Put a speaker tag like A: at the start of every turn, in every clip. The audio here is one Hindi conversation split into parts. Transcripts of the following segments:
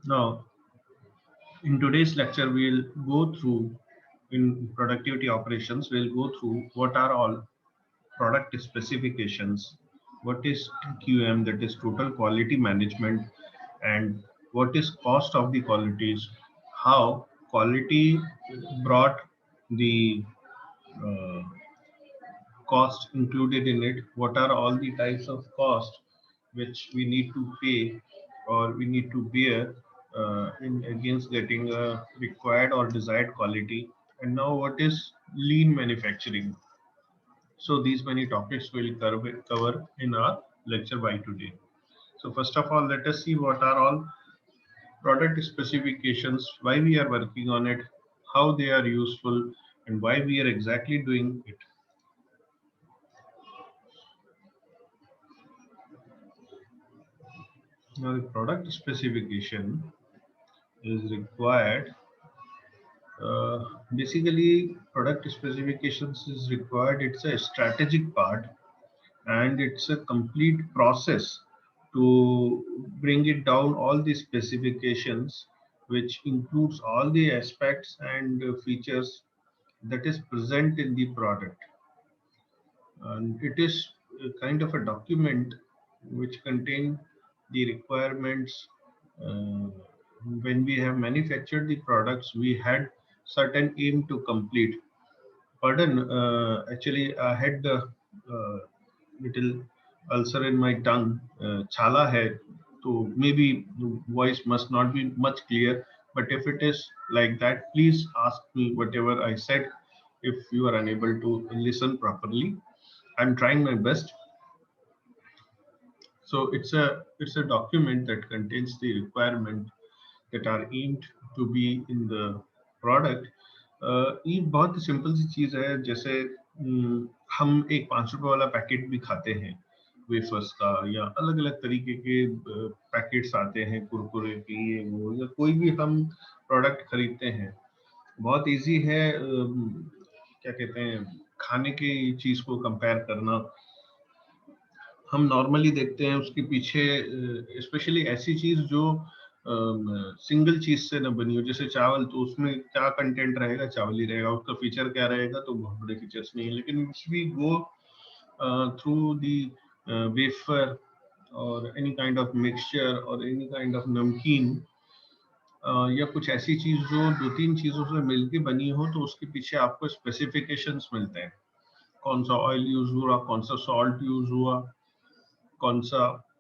A: Now, in today's lecture, we'll go through in productivity operations, we'll go through what are all product specifications, what is TQM, that is total quality management, and what is cost of the qualities, how quality brought the uh, cost included in it, what are all the types of cost which we need to pay or we need to bear in against getting a required or desired quality, and now what is lean manufacturing. So these many topics will cover in our lecture by today. So first of all, let us see what are all product specifications, why we are working on it, how they are useful, and why we are exactly doing it. Now the product specification is required. Uh, Basically, product specifications is required. It's a strategic part and it's a complete process to bring it down all the specifications, which includes all the aspects and features that is present in the product. And it is a kind of a document which contain the requirements. uh, when we have manufactured the products, we had certain aim to complete. Pardon, actually I had the little ulcer in my tongue, chala hai, so maybe the voice must not be much clear, but if it is like that, please ask me whatever I said if you are unable to listen properly. I'm trying my best. So it's a document that contains the requirement that are aimed to be in the product. ये बहुत सिंपल सी चीज़ है, जैसे हम एक 5 रुपए वाला पैकेट भी खाते हैं वेफर्स का, या अलग अलग तरीके के पैकेट्स आते हैं कुरकुरे की, ये वो, या कोई भी हम प्रोडक्ट खरीदते हैं। बहुत इजी है क्या कहते हैं, खाने की चीज़ को कंपेयर करना। हम नॉर्मली देखते हैं उसके पीछे स्पेशली ऐसी चीज जो सिंगल चीज से न बनी हो, जैसे चावल, तो उसमें क्या कंटेंट रहेगा, चावल ही रहेगा, उसका फीचर क्या रहेगा, तो बहुत बड़े फीचर्स नहीं है। लेकिन we go through the wafer और एनी काइंड ऑफ मिक्सचर और एनी काइंड ऑफ नमकीन, या कुछ ऐसी चीज जो दो तीन चीजों से मिलके बनी हो, तो उसके पीछे आपको स्पेसिफिकेशंस मिलते हैं। कौन सा ऑयल यूज हुआ, कौन सा सॉल्ट यूज हुआ, कौन सा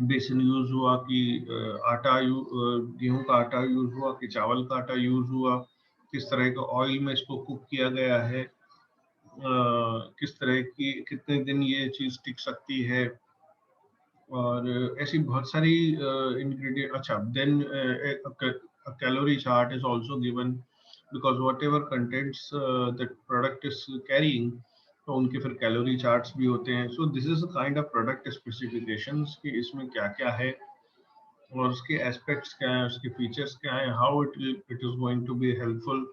A: बेसन यूज हुआ, कि गेहूं का आटा यूज हुआ, कि चावल का आटा यूज हुआ, किस तरह का ऑयल में इसको कुक किया गया है, किस तरह की कितने दिन ये चीज टिक सकती है, और ऐसी बहुत सारी इंग्रेडिएंट। अच्छा, then calorie chart is also given, because whatever contents that product is carrying, तो उनके फिर कैलोरी चार्ट्स भी होते हैं। So this is kind of product specifications कि इसमें क्या क्या है और उसके एस्पेक्ट्स क्या हैं, उसके फीचर्स क्या हैं, how it is going to be helpful.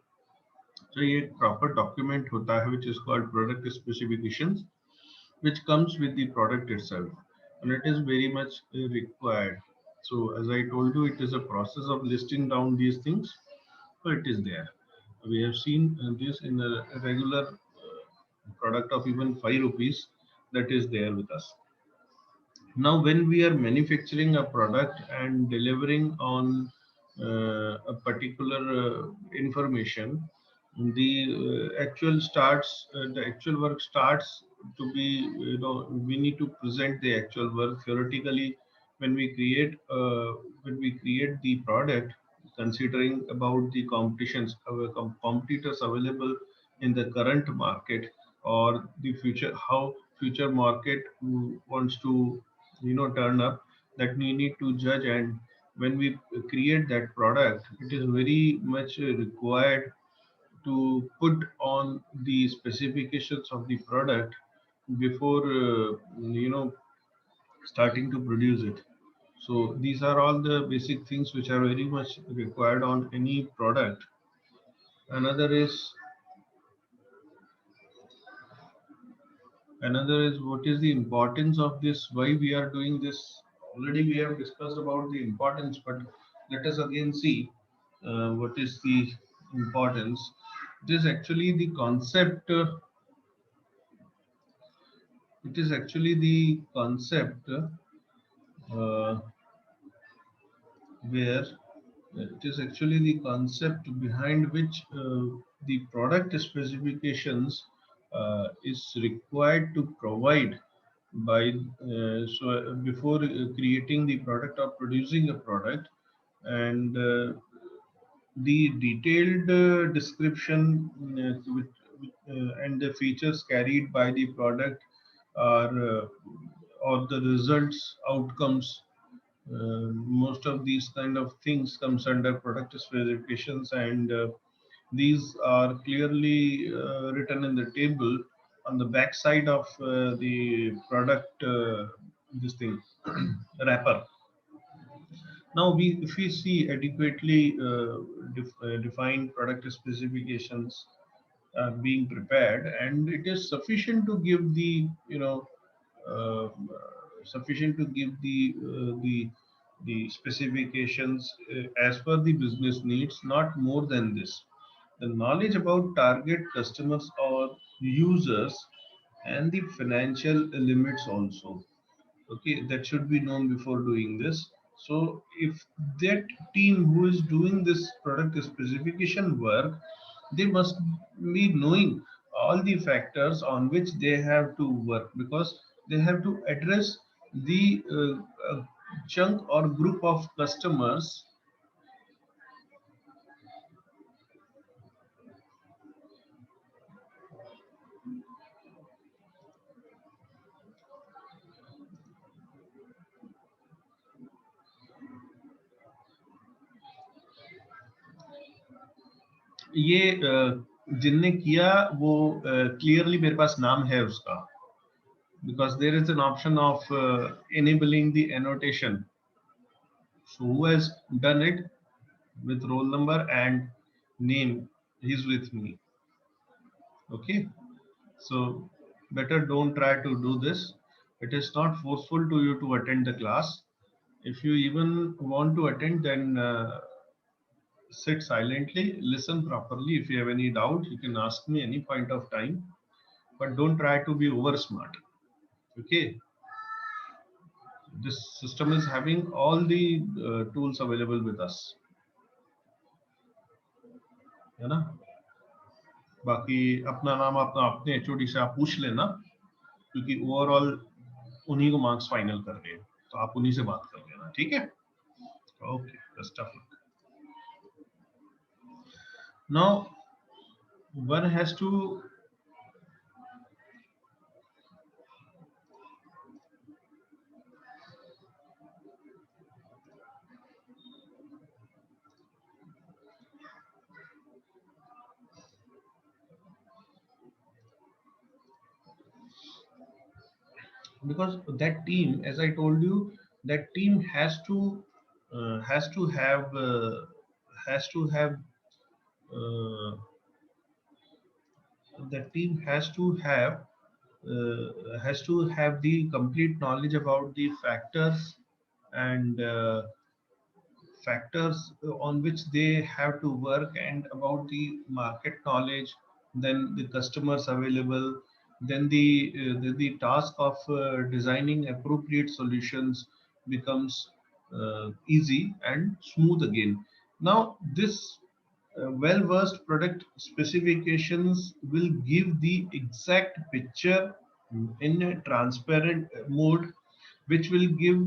A: तो ये एक प्रॉपर डॉक्यूमेंट होता है which is called product specifications, which comes with the product itself, and it is very much required. So as I told you, it is a process of listing down these things, so it is there. We have seen this in a regular product of even 5 rupees, that is there with us. Now when we are manufacturing a product and delivering on a particular information, the actual work starts to be, we need to present the actual work theoretically. when we create uh, when we create the product, considering about the competitors available in the current market, or the future, how future market wants to turn up, that we need to judge. And when we create that product, it is very much required to put on the specifications of the product before starting to produce it. So these are all the basic things which are very much required on any product. Another is another is what is the importance of this, why we are doing this. Already we have discussed about the importance, but Let us again see what is the importance. It is actually the concept. It is actually the concept uh, where it is actually the concept behind which the product specifications is required to provide by before creating the product or producing a product, and the detailed description and the features carried by the product are or the results outcomes, most of these kind of things comes under product specifications, and these are clearly written in the table on the back side of the product, this thing wrapper. Now if we see adequately defined product specifications being prepared, and it is sufficient to give the, uh, sufficient to give the specifications as per the business needs, not more than this. The knowledge about target customers or users and the financial limits also, okay, that should be known before doing this. So if that team who is doing this product specification work, they must be knowing all the factors on which they have to work, because they have to address the chunk or group of customers. ये जिनने किया वो क्लियरली मेरे पास नाम है उसका, because there is an option of enabling the annotation. So who has done it with roll number and name? He's with me. Okay. So better don't try to do this. It is not forceful to you to attend the class. If you even want to attend, then sit silently, listen properly. If you have any doubt, you can ask me any point of time, but don't try to be over smart. Okay. This system is having all the tools available with us. है ना? बाकी अपना नाम अपना अपने एचओडी से आप पूछ लेना, क्योंकि ओवरऑल उन्हीं को मार्क्स फाइनल कर रहे हैं, तो आप उन्हीं से बात कर लेना, ठीक है? Okay, best of luck. Now one has to, because that team, as I told you, that team has to have has to have that team has to have the complete knowledge about the factors and factors on which they have to work, and about the market knowledge, then the customers available, then the task of designing appropriate solutions becomes easy and smooth again. Now this well versed product specifications will give the exact picture in a transparent mode, which will give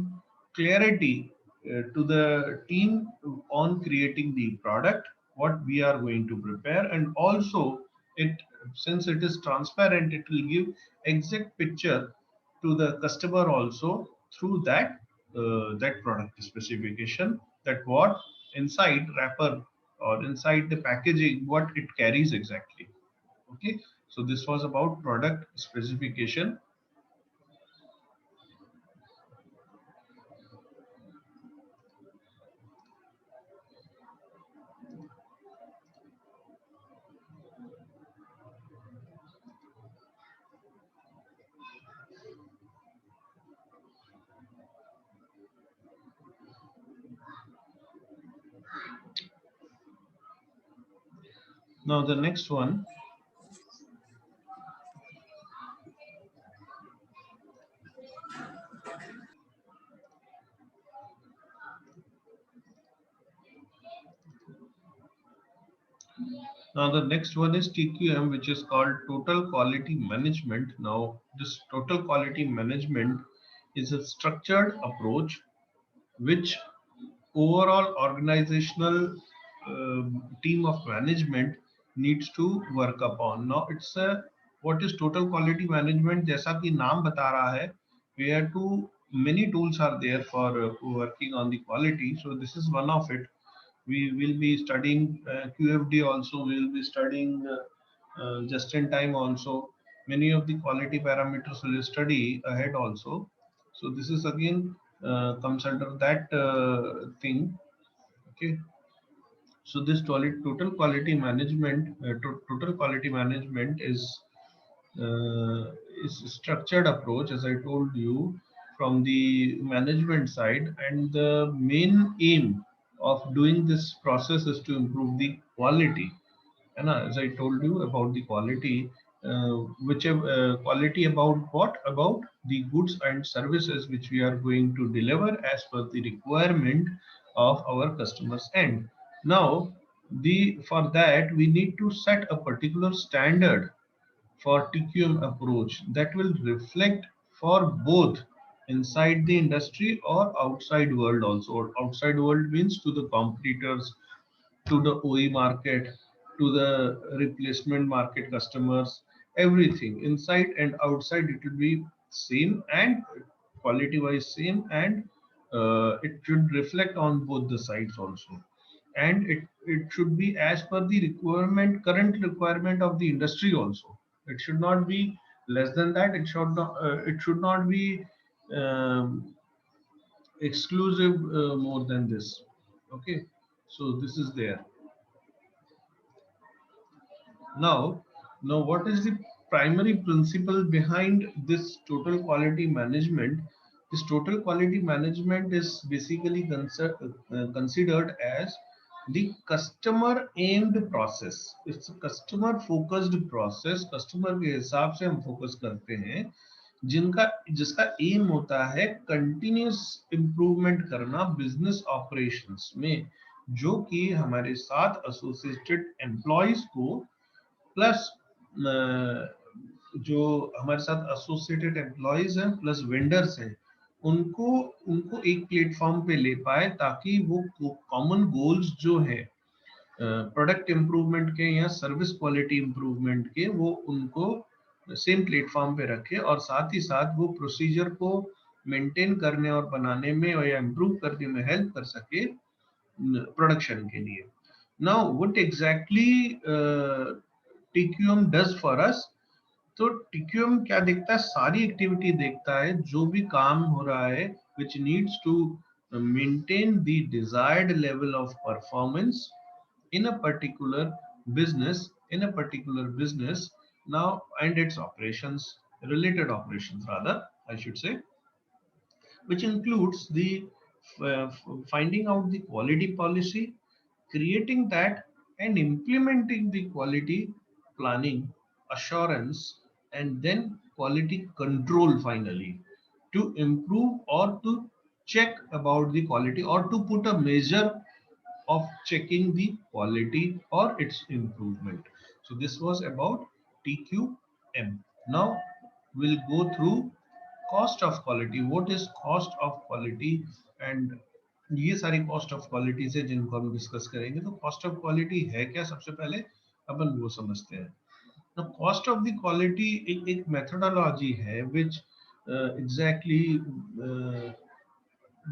A: clarity to the team on creating the product, what we are going to prepare, and also it, since it is transparent, it will give exact picture to the customer also through that that product specification, that what inside wrapper or inside the packaging, what it carries exactly. Okay, so this was about product specification. Now the next one, is TQM, which is called Total Quality Management. Now, this Total Quality Management is a structured approach which overall organizational team of management needs to work upon. Now, it's a what is Total Quality Management? जैसा कि नाम बता रहा है, where to many tools are there for working on the quality. So this is one of it. We will be studying QFD also. We will be studying just in time also. Many of the quality parameters will study ahead also. So this is again comes under that thing. Okay. So this total quality management, total quality management uh, is a structured approach, as I told you, from the management side, and the main aim of doing this process is to improve the quality. And as I told you about the quality, whichever quality about what about the goods and services which we are going to deliver as per the requirement of our customers end. Now, the for that we need to set a particular standard for TQM approach that will reflect for both inside the industry or outside world also. Outside world means to the competitors, to the OE market, to the replacement market customers, everything inside and outside it will be same and quality wise same, and it should reflect on both the sides also, and it should be as per the requirement, current requirement of the industry also. It should not be less than that. It should not be um, exclusive more than this. Okay, so this is there. Now, what is the primary principle behind this total quality management? This total quality management is basically considered as the customer aimed process. It's a customer focused process. Customer के हिसाब से हम focus करते हैं, जिनका जिसका aim होता है continuous improvement करना business operations में, जो कि हमारे साथ associated employees को प्लस जो हमारे साथ एसोसिएटेड एम्प्लॉयज हैं प्लस वेंडर्स हैं, उनको उनको एक प्लेटफॉर्म पे ले पाए, ताकि वो कॉमन गोल्स जो है प्रोडक्ट इम्प्रूवमेंट के या सर्विस क्वालिटी इम्प्रूवमेंट के, वो उनको सेम प्लेटफॉर्म पे रखे और साथ ही साथ वो प्रोसीजर को मेंटेन करने और बनाने में और या इम्प्रूव करने में हेल्प कर सके प्रोडक्शन के लिए. Now what exactly TQM does for us? तो TQM क्या देखता है? सारी एक्टिविटी देखता है जो भी काम हो रहा है which needs to maintain the desired level of performance in a particular business now, and its operations, related operations rather I should say, which includes the finding out the quality policy, creating that, and implementing the quality planning, assurance, and then quality control finally, to improve or to check about the quality or to put a measure of checking the quality or its improvement. So this was about TQM. Now we'll go through cost of quality. What is cost of quality? And ये सारी कॉस्ट ऑफ क्वालिटी से जिनको हम डिस्कस करेंगे, तो कॉस्ट ऑफ क्वालिटी है क्या, सबसे पहले अपन वो समझते हैं. तो कॉस्ट ऑफ द क्वालिटी एक मेथोडोलॉजी है which exactly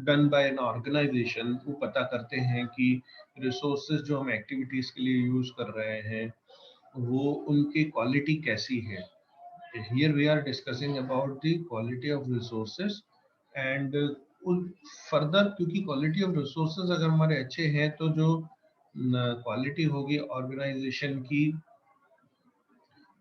A: done by an organisation. वो पता करते हैं कि रिसोर्सेज जो हम एक्टिविटीज के लिए यूज कर रहे हैं वो उनकी क्वालिटी कैसी है. Here we are discussing about the quality of resources and further, क्योंकि quality of resources अगर हमारे अच्छे हैं तो जो क्वालिटी होगी ऑर्गेनाइजेशन की,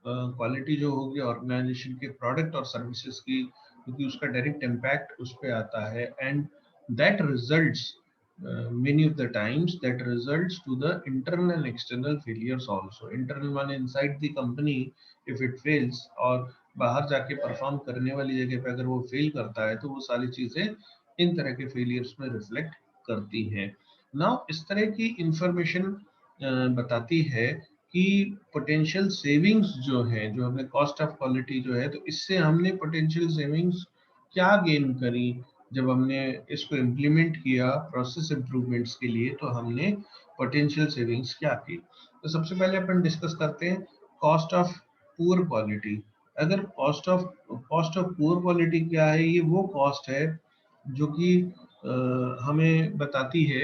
A: क्वालिटी जो होगी ऑर्गेनाइजेशन के प्रोडक्ट और सर्विसेज की, क्योंकि उसका डायरेक्ट इम्पैक्ट उस पर आता है, and that results many of the times that results to the internal and external failures also. Internal one inside the company if it fails, और बाहर जाके परफॉर्म करने वाली जगह पे अगर वो फेल करता है तो वो सारी चीजें इन तरह के फेलियर्स में रिफ्लेक्ट करती हैं। नाउ इस तरह की इंफॉर्मेशन बताती है कि पोटेंशियल सेविंग्स जो है, जो हमें कॉस्ट ऑफ क्वालिटी जो है, तो इससे हमने पोटेंशियल सेविंग्स क्या गेन करी जब हमने इसको इम्प्लीमेंट किया प्रोसेस इंप्रूवमेंट्स के लिए, तो हमने पोटेंशियल सेविंग्स क्या की। तो सबसे पहले अपन डिस्कस करते हैं कॉस्ट ऑफ पुअर क्वालिटी। अगर कॉस्ट ऑफ पुअर क्वालिटी क्या है, ये वो कॉस्ट है जो कि हमें बताती है,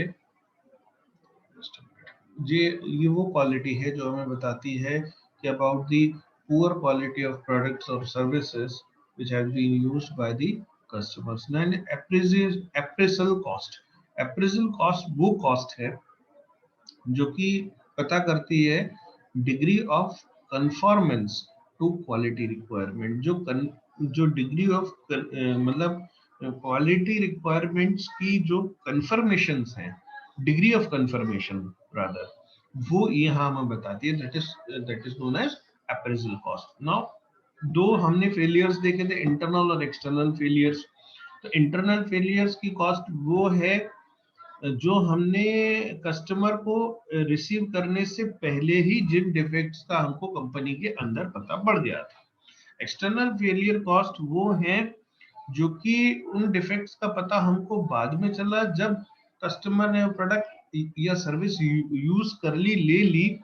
A: ये वो क्वालिटी है जो हमें बताती है कि about the poor quality of products और services which has been used by the customers. Then appraisal cost. appraisal cost वो cost है जो कि पता करती है degree of conformance to quality requirement. जो डिग्री ऑफ मतलब क्वालिटी रिक्वायरमेंट्स की जो कंफर्मेशंस हैं, डिग्री ऑफ कंफर्मेशन रादर, वो यहाँ हमें बताती है। That is known as appraisal cost. Now दो हमने फेलियर्स देखे थे, इंटरनल और एक्सटर्नल फेलियर्स। तो इंटरनल फेलियर्स की कॉस्ट वो है जो हमने कस्टमर को रिसीव करने से पहले ही जिन डिफेक्ट्स का हमको कंपनी के अंदर पता पड़ गया था। एक्सटर्नल फेलियर कॉस्ट वो है जो कि उन डिफेक्ट्स का पता हमको बाद में चला जब कस्टमर ने प्रोडक्ट या सर्विस यूज कर ली, ले ली,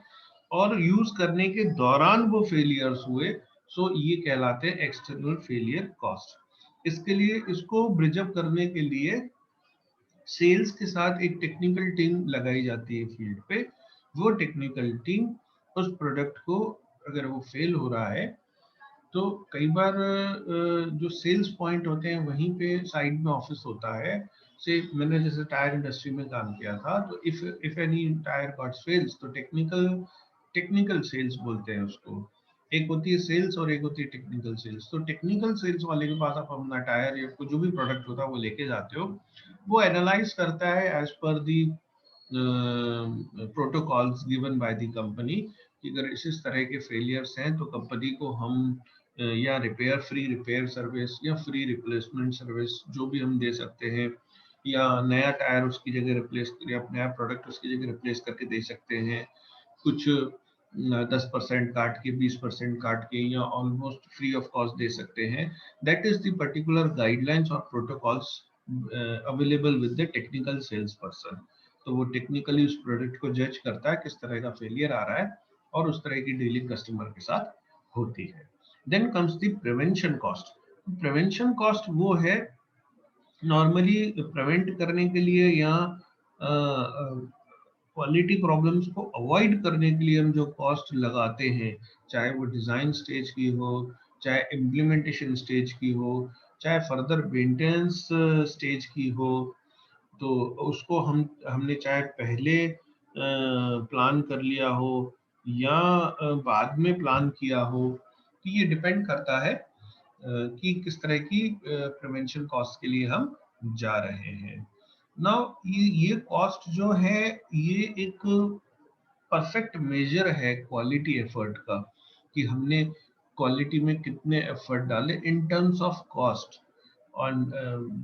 A: और यूज करने के दौरान वो फेलियर्स हुए। सो ये कहलाते हैं एक्सटर्नल फेलियर कॉस्ट। इसके लिए इसको ब्रिज अप करने के लिए सेल्स के साथ एक टेक्निकल टीम लगाई जाती है फील्ड पे। वो टेक्निकल टीम उस प्रोडक्ट को, अगर वो फेल हो रहा है तो कई बार जो सेल्स पॉइंट होते हैं वहीं पे साइड में ऑफिस होता है। से मैंने जैसे टायर इंडस्ट्री में काम किया था, तो if any tyre got fails तो टेक्निकल सेल्स बोलते हैं उसको। एक होती है सेल्स और एक होती है टेक्निकल सेल्स। तो टेक्निकल सेल्स वाले के पास आप अपना टायर या जो भी प्रोडक्ट होता है वो लेके जाते हो। वो एनालाइज करता है as per the protocols given by the company कि अगर इस तरह के फेलियर्स हैं तो कंपनी को हम या रिपेयर, फ्री रिपेयर सर्विस या फ्री रिप्लेसमेंट सर्विस जो भी हम दे सकते हैं, या नया टायर उसकी जगह रिप्लेस या नया प्रोडक्ट उसकी जगह रिप्लेस करके दे सकते हैं। कुछ 10% काट के, 20% काट के, या ऑलमोस्ट फ्री ऑफ कॉस्ट दे सकते हैं। That is the particular guidelines और protocols available with the technical sales person. तो वो टेक्निकली उस प्रोडक्ट को जज करता है किस तरह का फेलियर आ रहा है, और उस तरह की डीलिंग कस्टमर के साथ होती है। Then comes the prevention cost. Prevention cost वो है नॉर्मली प्रिवेंट करने के लिए या क्वालिटी प्रॉब्लम्स को अवॉइड करने के लिए हम जो कॉस्ट लगाते हैं, चाहे वो डिजाइन स्टेज की हो, चाहे इम्प्लीमेंटेशन स्टेज की हो, चाहे फर्दर मेंटेनेंस स्टेज की हो, तो उसको हमने चाहे पहले प्लान कर लिया हो या बाद में प्लान किया हो, तो ये डिपेंड करता है कि किस तरह की प्रिवेंशन कॉस्ट के लिए हम जा रहे हैं। नाउ ये कॉस्ट जो है, ये एक परफेक्ट मेजर है क्वालिटी एफर्ट का कि हमने क्वालिटी में कितने एफर्ट डाले in terms of cost. on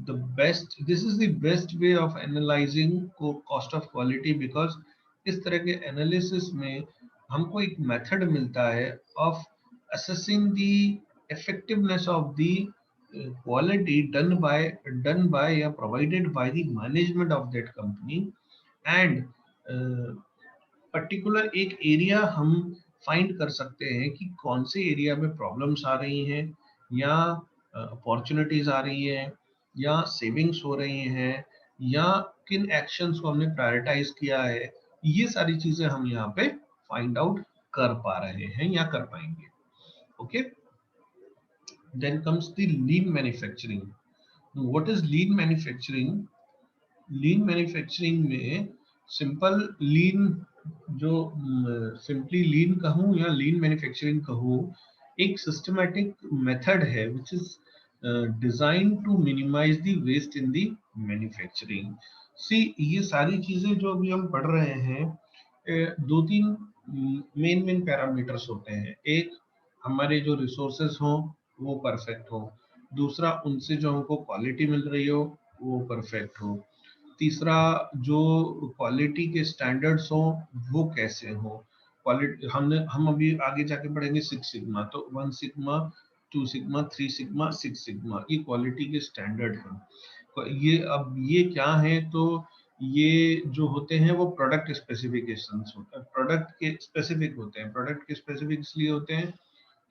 A: the best this is the best way of analyzing cost of quality, because इस तरह के एनालिसिस में हमको एक मेथड मिलता है of assessing the effectiveness of the quality done by या provided by the management of that company, and particular एक एरिया हम फाइंड कर सकते हैं कि कौन से एरिया में प्रॉब्लम्स आ रही हैं, या अपॉर्चुनिटीज आ रही हैं, या सेविंग्स हो रही हैं, या किन एक्शंस को हमने प्रायोरिटाइज किया है। ये सारी चीजें हम यहाँ पे फाइंड आउट कर पा रहे हैं या कर पाएंगे। Okay, then comes the lean manufacturing. What is lean manufacturing? Lean manufacturing में सिंपल लीन, जो सिंपली लीन कहूँ या लीन मैन्युफैक्चरिंग कहूँ, एक सिस्टमैटिक मेथड है which is design to minimise the waste in the manufacturing. See ये सारी चीजें जो अभी हम पढ़ रहे हैं, दो तीन मेन पैरामीटर्स होते हैं। एक, हमारे जो रिसोर्सेस हों वो परफेक्ट हो। दूसरा, उनसे जो हमको क्वालिटी मिल रही हो वो परफेक्ट हो। तीसरा, जो क्वालिटी के स्टैंडर्ड्स हों वो कैसे हों। क्वालिटी हम अभी आगे जाके पढ़ेंगे सिक्स सिग्मा, तो one sigma, two sigma, three sigma, six sigma, ये क्वालिटी के स्टैंडर्ड हैं। ये अब ये क्या है, तो ये जो होते हैं वो प्रोडक्ट स्पेसिफिकेशंस होते हैं, प्रोडक्ट के स्पेसिफिक होते हैं। प्रोडक्ट के स्पेसिफिक इसलिए होते हैं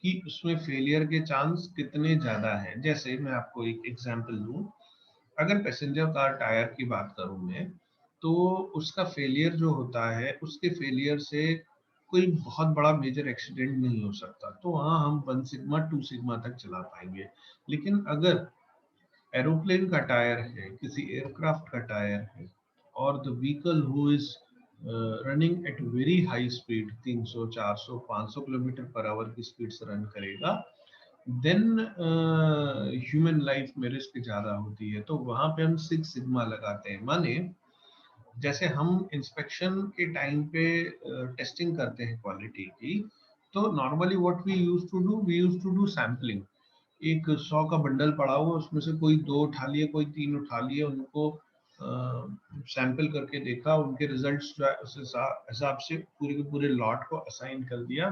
A: कि उसमें फेलियर के चांस कितने ज्यादा हैं। जैसे मैं आपको एक एग्जांपल दूं, अगर पैसेंजर कार टायर की बात करूं मैं, तो उसका फेलियर जो होता है, उसके फेलियर से कोई बहुत बड़ा मेजर एक्सीडेंट नहीं हो सकता, तो वहाँ हम वन सिग्मा टू सिग्मा तक चला पाएंगे। लेकिन अगर एरोप्लेन का टायर है, किसी एयरक्राफ्ट का टायर है, और the vehicle who is running at very high speed, 300 400 500 kilometre per hour की स्पीड से रन करेगा, देन ह्यूमन लाइफ में रिस्क ज्यादा होती है। तो वहां पे हम सिक्स सिग्मा लगाते हैं। माने जैसे हम इंस्पेक्शन के टाइम पे टेस्टिंग करते हैं क्वालिटी की, तो normally what we use to do, we use to do sampling. एक 100 का बंडल पड़ा हुआ, उसमें से कोई दो उठा लिए, कोई तीन उठा लिए, उनको सैंपल करके देखा, उनके रिजल्ट्स जो है उस हिसाब से पूरे के पूरे लॉट को असाइन कर दिया,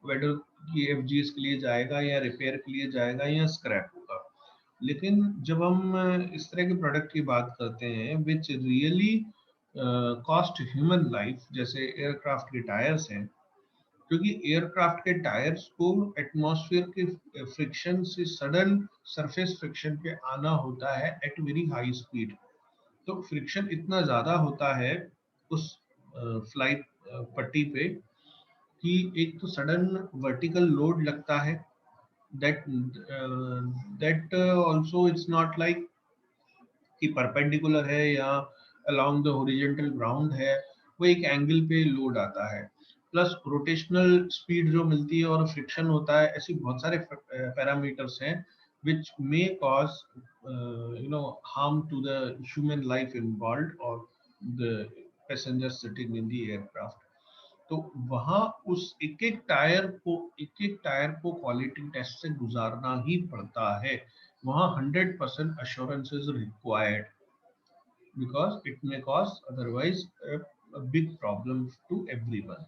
A: वेदर कि एफजीएस के लिए जाएगा या रिपेयर के लिए जाएगा या स्क्रैप होगा। लेकिन जब हम इस तरह के प्रोडक्ट की बात करते हैं which really cost human life, जैसे एयरक्राफ्ट के टायर्स हैं, क्योंकि एयरक्राफ्ट के टायर्स को एटमॉस्फेयर के फ्रिक्शन से, सडन सरफेस फ्रिक्शन पे आना होता है एट वेरी हाई स्पीड। तो फ्रिक्शन इतना ज्यादा होता है उस फ्लाइट पट्टी पे कि एक तो सडन वर्टिकल लोड लगता है, that that also it's not like कि परपेंडिकुलर है या अलोंग द हॉरिजॉन्टल ग्राउंड है, वो एक एंगल पे लोड आता है। प्लस रोटेशनल स्पीड जो मिलती है और फ्रिक्शन होता है, ऐसे बहुत सारे पैरामीटर्स हैं which may cause harm to the human life involved or the passengers sitting in the aircraft। तो वहां उस एक एक टायर को क्वालिटी टेस्ट से गुजारना ही पड़ता है। वहां 100% assurance is required because it may cause otherwise a big problem to everyone।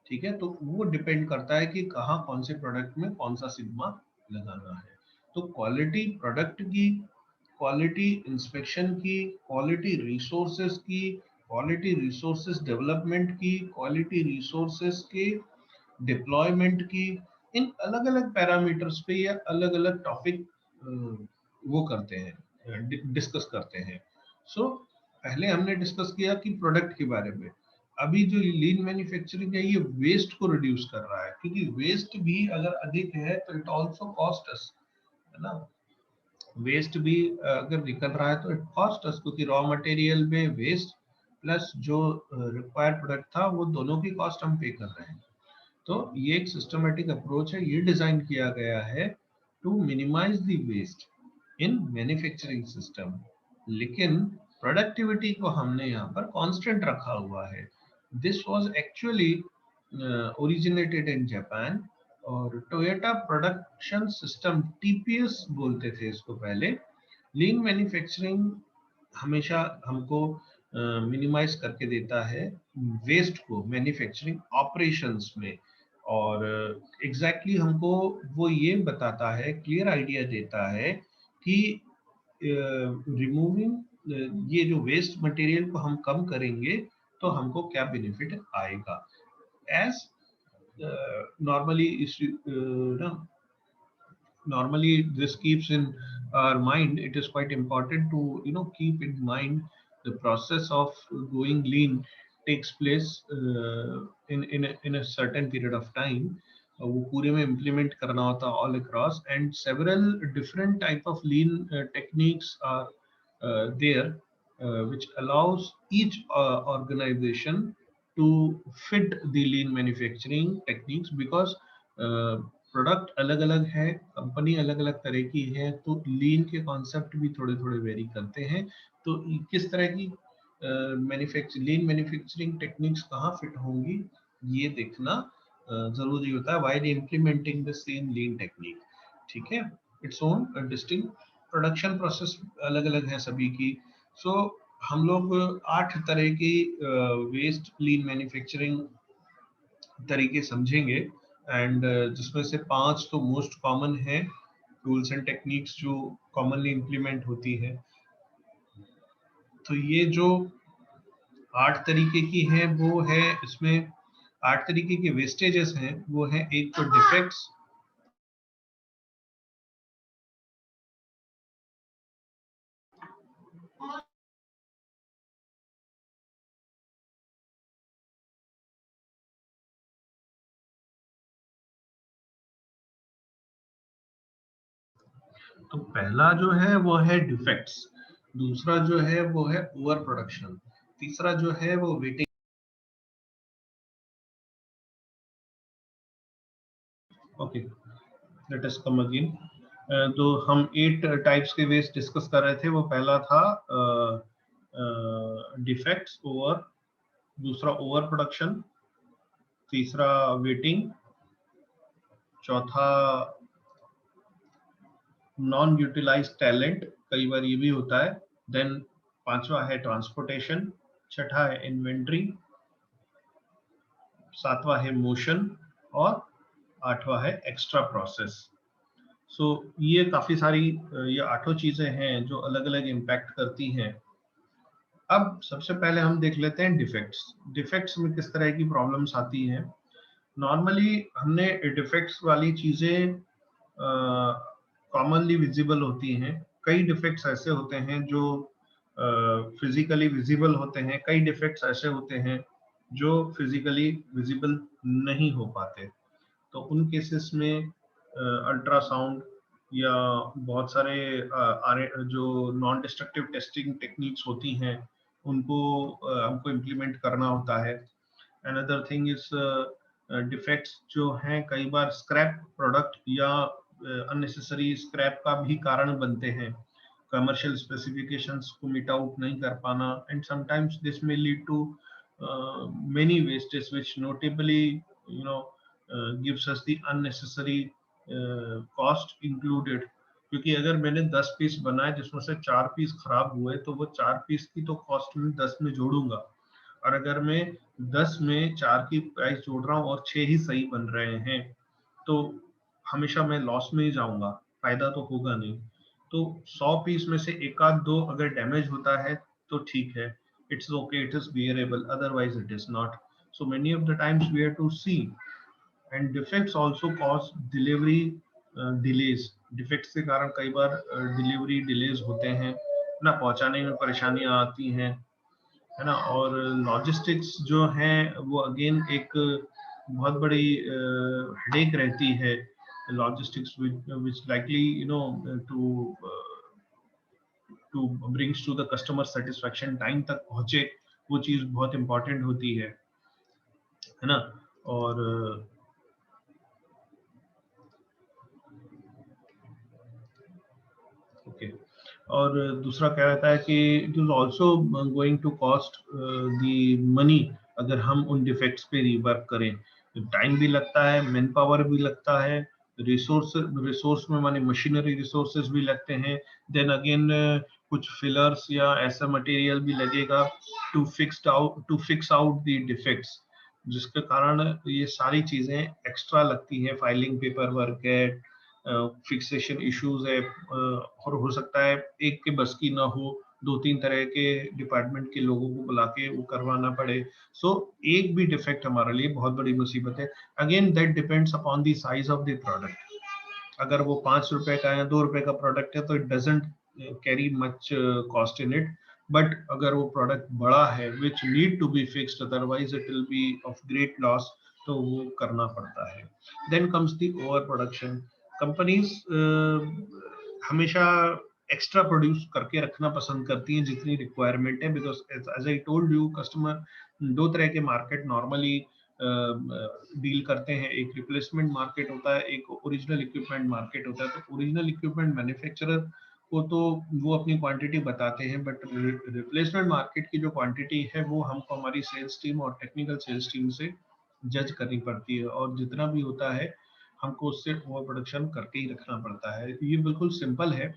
A: ठीक है, तो वो डिपेंड करता है कि कहाँ कौन से प्रोडक्ट में कौन सा सिग्मा लगाना है। तो क्वालिटी प्रोडक्ट की, क्वालिटी इंस्पेक्शन की, क्वालिटी रिसोर्सेज की, क्वालिटी रिसोर्सेज डेवलपमेंट की, क्वालिटी रिसोर्सेज के डिप्लॉयमेंट की, इन अलग अलग पैरामीटर्स पे या अलग अलग टॉपिक वो करते हैं, डिस्कस करते हैं। सो पहले हमने डिस्कस किया कि प्रोडक्ट के बारे में। अभी जो लीन मैन्युफैक्चरिंग है, ये वेस्ट को रिड्यूस कर रहा है, क्योंकि वेस्ट भी अगर अधिक है तो इट आल्सो कॉस्ट अस, है ना। वेस्ट भी अगर निकल रहा है तो इट कॉस्ट अस, क्योंकि रॉ मटेरियल में वेस्ट प्लस जो रिक्वायर्ड प्रोडक्ट था, वो दोनों की कॉस्ट हम पे कर रहे हैं। तो ये एक सिस्टमेटिक अप्रोच है, ये डिजाइन किया गया है to minimise the waste in manufacturing system. लेकिन प्रोडक्टिविटी को हमने यहाँ पर कांस्टेंट रखा हुआ है। This was actually originated in Japan, और टोयोटा प्रोडक्शन सिस्टम, टीपीएस बोलते थे इसको पहले। लीन मैन्युफैक्चरिंग हमेशा हमको मिनिमाइज करके देता है वेस्ट को मैन्युफैक्चरिंग ऑपरेशंस में, और एग्जैक्टली हमको वो ये बताता है, क्लियर आइडिया देता है कि रिमूविंग ये जो वेस्ट मटेरियल को हम कम करेंगे तो हमको क्या बेनिफिट आएगा। As normally normally this keeps in our mind, it is quite important to keep in mind the process of going lean takes place in a certain period of time। वो पूरे में implement करना होता all across, and several different type of lean techniques are there, which allows each organization to fit the lean manufacturing techniques, because product अलग अलग है, कंपनी अलग अलग तरह की है, तो लीन के कॉन्सेप्ट भी थोड़े थोड़े वेरी करते हैं। तो किस तरह की लीन मैन्युफैक्चरिंग टेक्निक्स कहाँ फिट होंगी ये देखना जरूरी होता है while implementing the same lean technique. ठीक है, its own distinct production process अलग अलग है सभी की। सो हम लोग 8 तरह की वेस्ट लीन मैन्युफैक्चरिंग तरीके समझेंगे, एंड जिसमें से 5 तो मोस्ट कॉमन है, टूल्स एंड टेक्निक्स जो कॉमनली इम्प्लीमेंट होती है। तो ये जो 8 तरीके की है वो है, इसमें 8 तरीके के वेस्टेजेस हैं, वो है एक तो डिफेक्ट्स, तो पहला जो है वो है डिफेक्ट्स, दूसरा जो है वो है ओवर प्रोडक्शन, तीसरा जो है वो waiting. Okay, let us come again. तो हम 8 टाइप्स के वेस्ट डिस्कस कर रहे थे। वो पहला था डिफेक्ट्स, ओवर, दूसरा ओवर प्रोडक्शन, तीसरा वेटिंग, चौथा नॉन यूटिलाइज टैलेंट, कई बार ये भी होता है, देन पांचवा है ट्रांसपोर्टेशन, छठा है इन्वेंट्री, सातवां है मोशन, और आठवां है एक्स्ट्रा प्रोसेस। सो ये काफी सारी ये 8 चीजें हैं जो अलग अलग इम्पैक्ट करती हैं। अब सबसे पहले हम देख लेते हैं डिफेक्ट्स। डिफेक्ट्स में किस तरह की प्रॉब्लम्स आती हैं। नॉर्मली हमने डिफेक्ट्स वाली चीजें कॉमनली विजिबल होती हैं। कई डिफेक्ट्स ऐसे होते हैं जो फिजिकली विजिबल होते हैं, कई डिफेक्ट्स ऐसे होते हैं जो फिजिकली विजिबल नहीं हो पाते। तो उन केसेस में अल्ट्रासाउंड या बहुत सारे जो नॉन डिस्ट्रक्टिव टेस्टिंग टेक्निक्स होती हैं उनको हमको इम्प्लीमेंट करना होता है। अनदर थिंग इज डिफेक्ट्स जो हैं कई बार स्क्रैप प्रोडक्ट या अननेसेसरी स्क्रैप का भी कारण बनते हैं। कमर्शियल स्पेसिफिकेशंस को मीट आउट नहीं कर पाना, and sometimes this may lead to many wastes which notably you know gives us the unnecessary cost included। क्योंकि अगर मैंने 10 पीस बनाए जिसमें से 4 पीस खराब हुए तो वो 4 पीस की तो कॉस्ट में 10 में जोड़ूंगा, और अगर मैं 10 में 4 की प्राइस जोड़ रहा हूँ और 6 ही सही बन रहे हैं तो हमेशा मैं लॉस में ही जाऊंगा, फायदा तो होगा नहीं। तो 100 पीस में से एक आध दो अगर डैमेज होता है तो ठीक है, it's okay, it is bearable, otherwise it is not। So many of the times we have to see, and defects also cause delivery delays। defects के कारण कई बार delivery delays होते हैं ना, पहुंचाने में परेशानियां आती हैं, है ना। और लॉजिस्टिक्स जो है वो अगेन एक बहुत बड़ी हेडेक रहती है। Logistics which likely to brings to the customer satisfaction, time तक पहुंचे, वो चीज बहुत इंपॉर्टेंट होती है ना। और ओके, और दूसरा क्या रहता है कि it is also going to cost the money. अगर हम उन डिफेक्ट्स पे रिवर्क करें तो टाइम भी लगता है, मैन पावर भी लगता है, रिसोर्स में माने मशीनरी रिसोर्सेज भी लगते हैं। देन अगेन कुछ फिलर्स या ऐसा मटेरियल भी लगेगा to fix out the defects, जिसके कारण ये सारी चीजें एक्स्ट्रा लगती हैं। फाइलिंग पेपर वर्क है, फिक्सेशन इश्यूज है, और हो सकता है एक के बस की ना हो, 2-3 तरह के डिपार्टमेंट के लोगों को बुला के वो करवाना पड़े। सो एक भी डिफेक्ट हमारे लिए बहुत बड़ी मुसीबत है। Again that depends upon the size of the product. अगर वो 5 रुपए का या 2 रुपए का प्रोडक्ट है तो it doesn't carry much cost in it, but अगर वो प्रोडक्ट बड़ा है which need to be fixed otherwise it will be of great loss, तो वो करना पड़ता है। Then comes the over production. Companies हमेशा एक्स्ट्रा प्रोड्यूस करके रखना पसंद करती हैं जितनी रिक्वायरमेंट है, because as I told you customer, दो तरह के मार्केट नॉर्मली डील करते हैं। एक रिप्लेसमेंट मार्केट होता है, एक ओरिजिनल इक्विपमेंट मार्केट होता है। तो ओरिजिनल इक्विपमेंट मैन्युफैक्चरर को तो वो अपनी क्वांटिटी बताते हैं, बट रिप्लेसमेंट मार्केट की जो क्वांटिटी है वो हमको हमारी सेल्स टीम और टेक्निकल सेल्स टीम से जज करनी पड़ती है, और जितना भी होता है हमको उससे ओवर प्रोडक्शन करके ही रखना पड़ता है। ये बिल्कुल सिंपल है।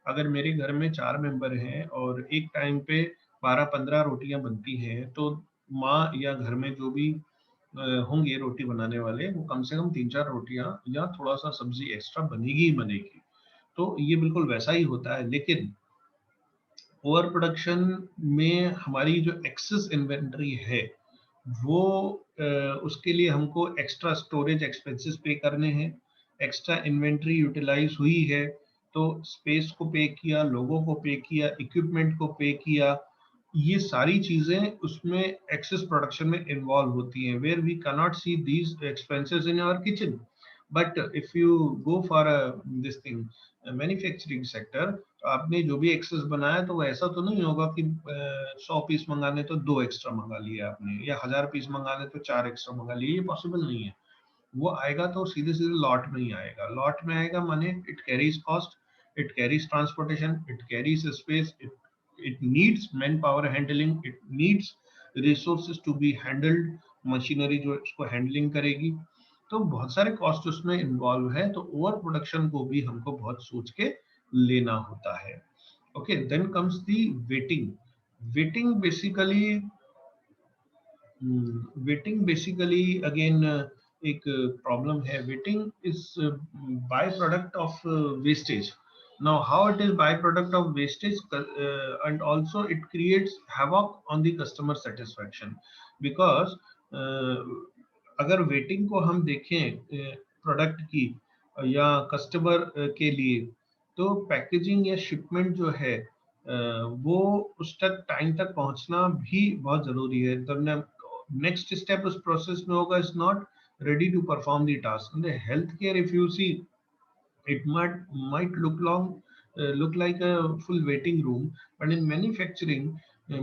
A: अगर मेरे घर में 4 मेंबर हैं और एक टाइम पे 12-15 रोटियां बनती हैं, तो माँ या घर में जो भी होंगे रोटी बनाने वाले, वो कम से कम 3-4 रोटियां या थोड़ा सा सब्जी एक्स्ट्रा बनेगी ही बनेगी। तो ये बिल्कुल वैसा ही होता है। लेकिन ओवर प्रोडक्शन में हमारी जो एक्सेस इन्वेंट्री है, वो उसके लिए हमको एक्स्ट्रा स्टोरेज एक्सपेंसेस पे करने हैं। एक्स्ट्रा इन्वेंट्री यूटिलाइज हुई है तो स्पेस को पे किया, लोगों को पे किया, इक्विपमेंट को पे किया। ये सारी चीजें उसमें एक्सेस प्रोडक्शन में इन्वॉल्व होती हैं, where we can not see these expenses in our kitchen. But if you go for this thing manufacturing sector, तो आपने जो भी एक्सेस बनाया तो वो ऐसा तो नहीं होगा कि 100 पीस मंगाने तो 2 एक्स्ट्रा मंगा लिए आपने, या 1000 पीस मंगाने तो 4 एक्स्ट्रा मंगा लिए। ये पॉसिबल नहीं है। वो आएगा तो सीधे सीधे लॉट में ही आएगा। लॉट में आएगा माने it carries cost, it carries transportation, it carries space, it needs manpower handling, it needs resources to be handled, machinery जो इसको हैंडलिंग करेगी। तो बहुत सारे कॉस्ट उसमें इन्वॉल्व है। तो ओवर प्रोडक्शन को भी हमको बहुत सोच के लेना होता है। Okay, then comes the waiting. Waiting basically waiting basically again एक प्रॉब्लम है। Waiting is by product of wastage. now how it is byproduct of wastage, and also it creates havoc on the customer satisfaction, because अगर वेटिंग को हम देखें प्रोडक्ट की या कस्टमर के लिए, तो पैकेजिंग या शिपमेंट जो है वो उस तक टाइम तक पहुंचना भी बहुत जरूरी है। तो नेक्स्ट स्टेप उस प्रोसेस में होगा, is not ready to perform the task. In the healthcare, if you see, it might look like a full waiting room, but in manufacturing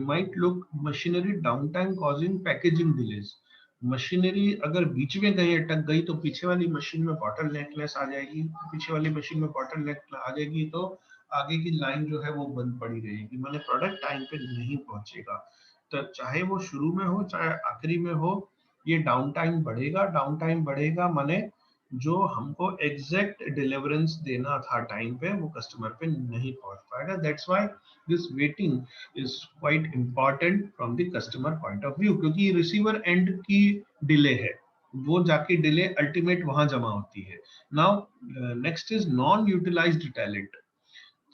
A: might look machinery downtime causing packaging delays. Machinery अगर बीच में कहीं अटक गई तो पीछे वाली मशीन में बॉटल नेकलेस आ जाएगी, पीछे वाली मशीन में बॉटल नेक आ जाएगी, तो आगे की लाइन जो है वो बंद पड़ी रहेगी, माने प्रोडक्ट टाइम पे नहीं पहुंचेगा। तो चाहे वो शुरू में हो चाहे आखिरी में हो, ये डाउन टाइम बढ़ेगा। डाउन टाइम बढ़ेगा माने जो हमको एग्जैक्ट डिलीवरेंस देना था टाइम पे, वो कस्टमर पे नहीं पहुंच पाएगा। That's why this waiting is quite important from the customer point of view, क्योंकि रिसीवर एंड की डिले है, वो जाके डिले अल्टीमेट वहां जमा होती है। Now next is non utilized talent.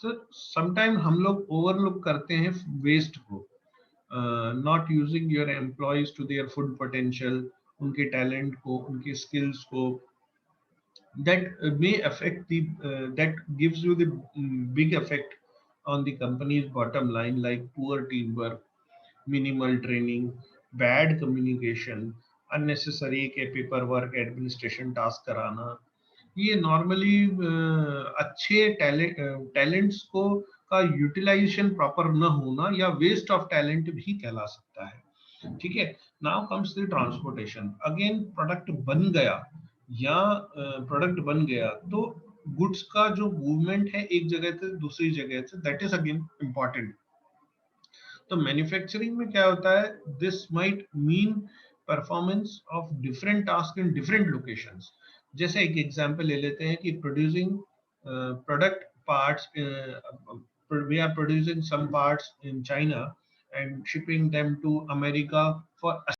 A: तो समटाइम हम लोग ओवरलुक करते हैं वेस्ट को, not using your employees to their full potential, उनके टैलेंट को, उनके स्किल्स को। that may affect the that gives you the big effect on the company's bottom line, like poor teamwork, minimal training, bad communication, unnecessary के पेपर वर्क, एडमिनिस्ट्रेशन टास्क कराना। ये नॉर्मली अच्छे टैलेंट्स को का यूटिलाइजेशन प्रॉपर न होना या वेस्ट ऑफ टैलेंट भी कहला सकता है। ठीक है, now comes the transportation. Again product बन गया या प्रोडक्ट बन गया तो गुड्स का जो मूवमेंट है एक जगह से दूसरी जगह से, दैट इज अगेन इम्पॉर्टेंट। तो मैन्युफैक्चरिंग में क्या होता है, this might mean performance of different task in different locations. जैसे एक एग्जांपल ले लेते हैं कि producing product parts, we are producing some parts in China and shipping them to America for